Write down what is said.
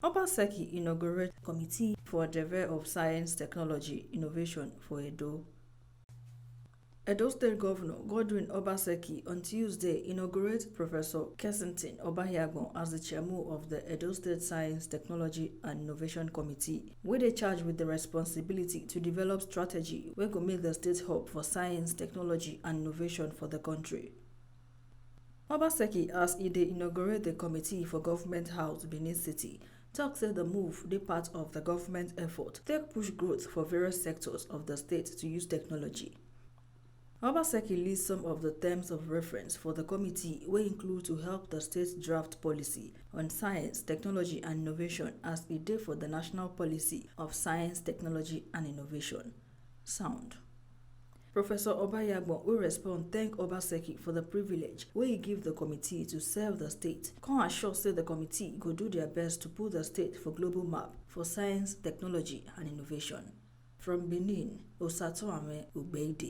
Obaseki Inaugurate Committee for Deve of Science, Technology, Innovation for Edo. Edo State Governor Godwin Obaseki on Tuesday inaugurated Professor Kensington Obahiagbon as the chairman of the Edo State Science, Technology and Innovation Committee, wey dey charged with the responsibility to develop strategy wey go make the state hub for science, technology and innovation for the country. Obaseki, as e dey inaugurate the Committee for Government House, Benin City, tok say the move dey part of the government effort take push growth for various sectors of the state to use technology. Obaseki lists some of the terms of reference for the committee, wey include to help the state draft policy on science, technology and innovation as e dey for the National Policy of Science, Technology and Innovation. Professor Obahiagbon wey respond thank Obaseki for the privilege wey e give the committee to serve the state, come assure say the committee go do their best to put the state for global map for science, technology and innovation. From Benin, Osatoame Ugbeide.